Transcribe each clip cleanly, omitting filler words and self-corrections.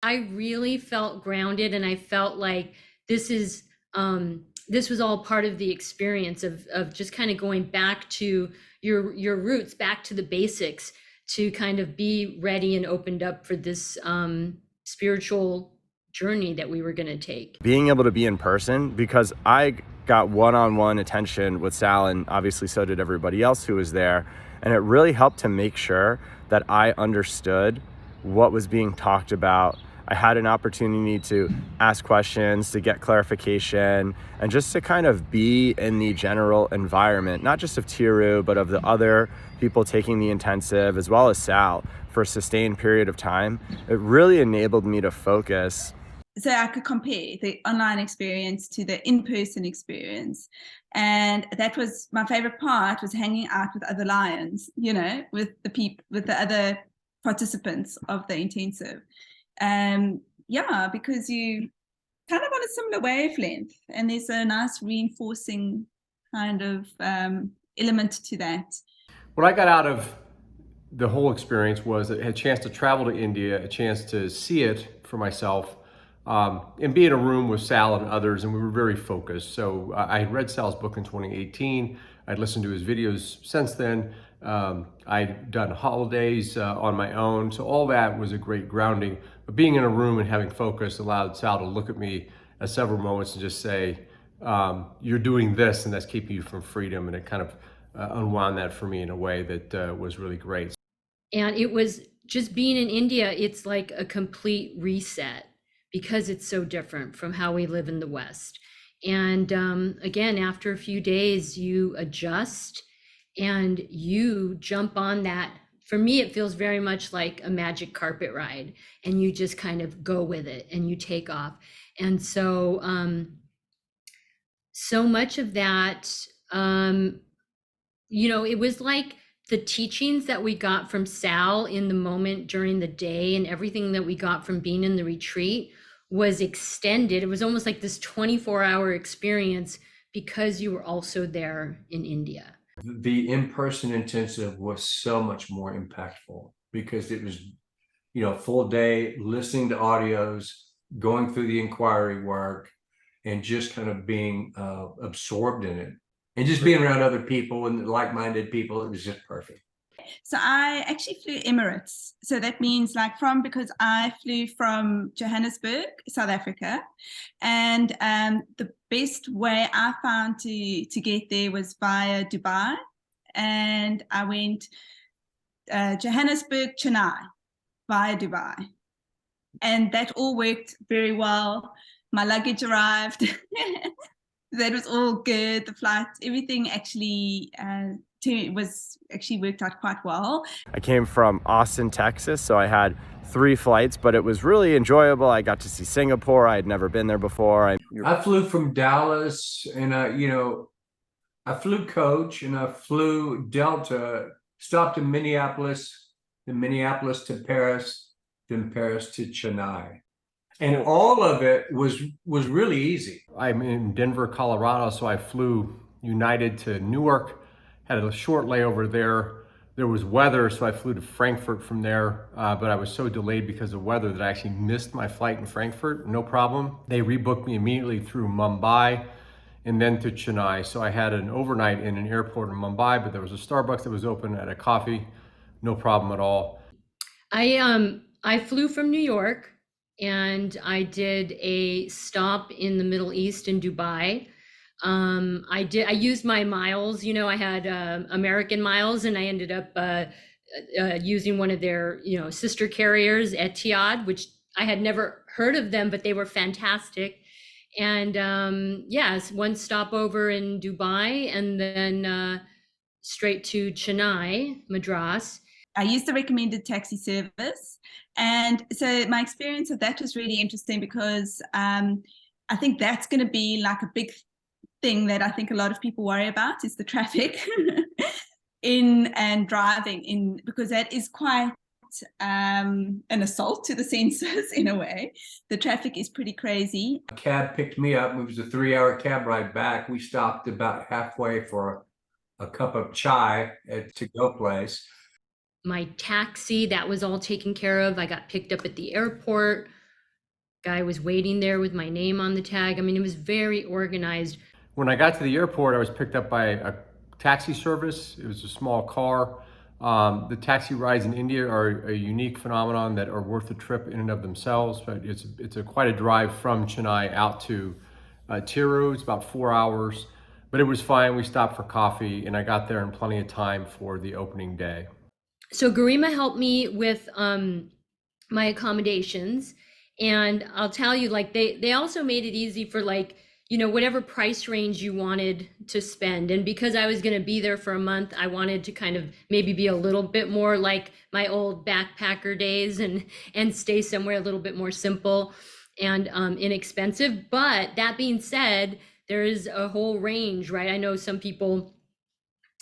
I really felt grounded, and I felt like this is this was all part of the experience of just kind of going back to your roots, back to the basics, to kind of be ready and opened up for this spiritual journey that we were going to take. Being able to be in person, because I got one-on-one attention with Sal, and obviously so did everybody else who was there, and it really helped to make sure that I understood what was being talked about. I had an opportunity to ask questions, to get clarification, and just to kind of be in the general environment, not just of Tiru, but of the other people taking the intensive, as well as Sal, for a sustained period of time. It really enabled me to focus. So I could compare the online experience to the in-person experience. And that was my favorite part, was hanging out with other lions, with the other participants of the intensive. Yeah, because you kind of on a similar wavelength, and there's a nice reinforcing kind of element to that. What I got out of the whole experience was a chance to travel to India, a chance to see it for myself, and be in a room with Sal and others, and we were very focused. So I had read Sal's book in 2018. I'd listened to his videos since then. I'd done holidays on my own, so all that was a great grounding. But being in a room and having focus allowed Sal to look at me at several moments and just say, you're doing this, and that's keeping you from freedom. And it kind of unwound that for me in a way that was really great. And it was just being in India, it's like a complete reset because it's so different from how we live in the West. And again, after a few days, you adjust and you jump on that. For me, it feels very much like a magic carpet ride, and you just kind of go with it and you take off. And so, so much of that, it was like the teachings that we got from Sal in the moment during the day, and everything that we got from being in the retreat was extended. It was almost like this 24-hour experience because you were also there in India. The in-person intensive was so much more impactful because it was, full day, listening to audios, going through the inquiry work, and just kind of being absorbed in it. And just being around other people and like-minded people, it was just perfect. So I actually flew Emirates. So that means because I flew from Johannesburg, South Africa. And the best way I found to get there was via Dubai. And I went Johannesburg, Chennai via Dubai. And that all worked very well. My luggage arrived. That was all good. The flight, everything actually worked out quite well. I came from Austin, Texas, so I had 3 flights, but it was really enjoyable. I got to see Singapore. I had never been there before. I flew from Dallas, and I flew coach, and I flew Delta, stopped in Minneapolis, then Minneapolis to Paris, then Paris to Chennai. And all of it was really easy. I'm in Denver, Colorado, so I flew United to Newark, had a short layover there. There was weather, so I flew to Frankfurt from there, but I was so delayed because of weather that I actually missed my flight in Frankfurt. No problem. They rebooked me immediately through Mumbai and then to Chennai. So I had an overnight in an airport in Mumbai, but there was a Starbucks that was open. I had a coffee, no problem at all. I flew from New York, and I did a stop in the Middle East in Dubai. I used my miles, I had American miles, and I ended up using one of their, sister carriers, Etihad, which I had never heard of them, but they were fantastic. And yes, one stopover in Dubai, and then straight to Chennai, Madras. I used the recommended taxi service. And so my experience of that was really interesting because I think that's going to be like a big thing that I think a lot of people worry about is the traffic in and driving in, because that is quite an assault to the senses in a way. The traffic is pretty crazy. A cab picked me up. It was a 3-hour cab ride back. We stopped about halfway for a cup of chai at to-go place. My taxi, that was all taken care of. I got picked up at the airport guy was waiting there with my name on the tag. I mean, it was very organized. When I got to the airport, I was picked up by a taxi service. It was a small car. The taxi rides in India are a unique phenomenon that are worth the trip in and of themselves. But it's quite a drive from Chennai out to Tiru. It's about 4 hours, but it was fine. We stopped for coffee, and I got there in plenty of time for the opening day. So Garima helped me with my accommodations, and I'll tell you, like they also made it easy for, like, you know, whatever price range you wanted to spend. And because I was going to be there for a month, I wanted to kind of maybe be a little bit more like my old backpacker days and stay somewhere a little bit more simple and inexpensive. But that being said, there is a whole range, right? I know some people,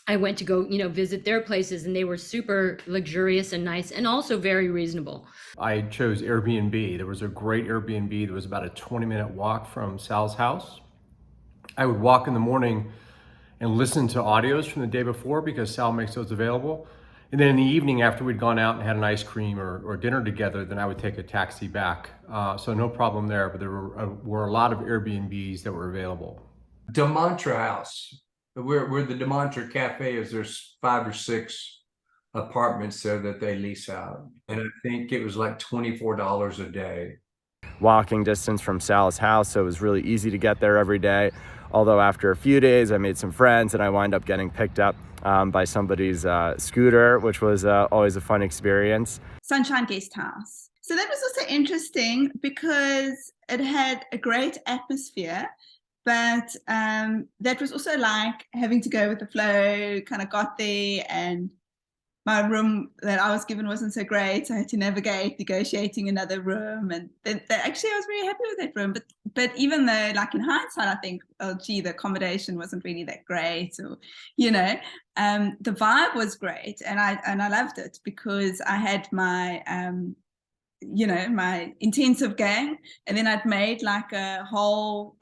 I went to go, you know, visit their places, and they were super luxurious and nice and also very reasonable. I chose Airbnb. There was a great Airbnb that was about a 20-minute walk from Sal's house. I would walk in the morning and listen to audios from the day before because Sal makes those available. And then in the evening, after we'd gone out and had an ice cream or dinner together, then I would take a taxi back. So no problem there, but there were a lot of Airbnbs that were available. DeMantra House, where the DeMantra Cafe is, there's 5 or 6 apartments there that they lease out. And I think it was like $24 a day. Walking distance from Sal's house, so it was really easy to get there every day. Although after a few days, I made some friends and I wind up getting picked up by somebody's scooter, which was always a fun experience. Sunshine Guest House. So that was also interesting because it had a great atmosphere, but that was also like having to go with the flow. Kind of got there, and my room that I was given wasn't so great, so I had to navigate negotiating another room. And actually, I was very happy with that room. But even though, like, in hindsight, I think, oh gee, the accommodation wasn't really that great, or, you know, the vibe was great, and I loved it because I had my you know, my intensive gang, and then I'd made like a whole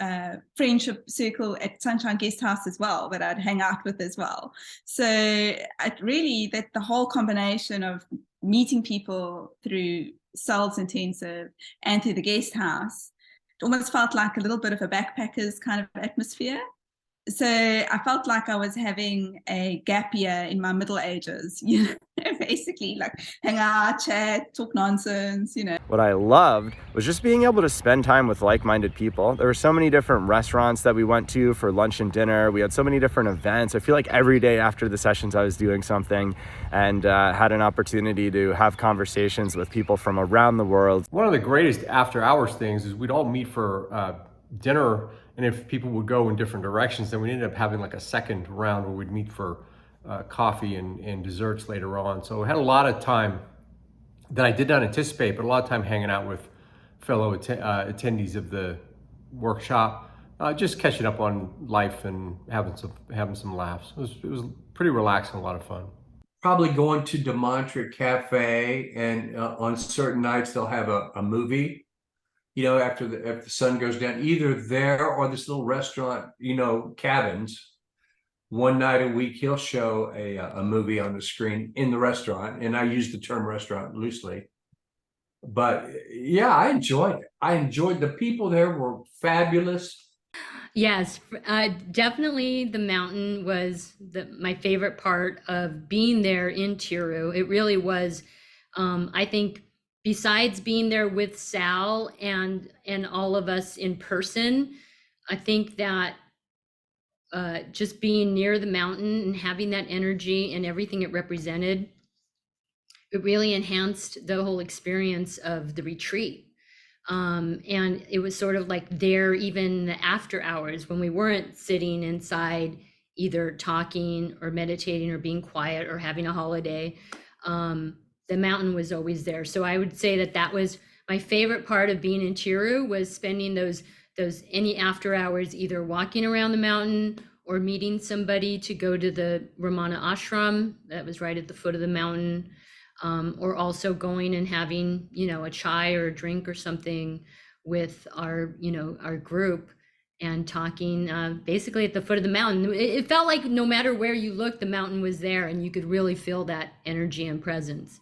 friendship circle at Sunshine Guest House as well that I'd hang out with as well. So it really, that the whole combination of meeting people through Sal's intensive and through the guest house, it almost felt like a little bit of a backpackers kind of atmosphere. So I felt like I was having a gap year in my middle ages, you know, basically, like hang out, chat, talk nonsense, you know. What I loved was just being able to spend time with like-minded people. There were so many different restaurants that we went to for lunch and dinner. We had so many different events. I feel like every day after the sessions I was doing something, and had an opportunity to have conversations with people from around the world. One of the greatest after hours things is we'd all meet for dinner, and if people would go in different directions, then we ended up having like a second round where we'd meet for coffee and desserts later on. So I had a lot of time that I did not anticipate, but a lot of time hanging out with fellow attendees of the workshop, just catching up on life and having some laughs. It was pretty relaxing, a lot of fun. Probably going to DeMantra Cafe, and on certain nights they'll have a movie. You know, after the sun goes down, either there or this little restaurant, you know, Cabins. One night a week, he'll show a movie on the screen in the restaurant, and I use the term restaurant loosely. But yeah, I enjoyed it. I enjoyed the people there were fabulous. Yes, definitely the mountain was my favorite part of being there in Tiru. It really was. I think besides being there with Sal and all of us in person, I think that just being near the mountain and having that energy and everything it represented, it really enhanced the whole experience of the retreat. And it was sort of like there, even the after hours when we weren't sitting inside, either talking or meditating or being quiet or having a holiday. The mountain was always there. So I would say that was my favorite part of being in Tiru, was spending those any after hours either walking around the mountain or meeting somebody to go to the Ramana ashram that was right at the foot of the mountain, or also going and having, you know, a chai or a drink or something with our group and talking basically at the foot of the mountain. It felt like no matter where you looked, the mountain was there and you could really feel that energy and presence.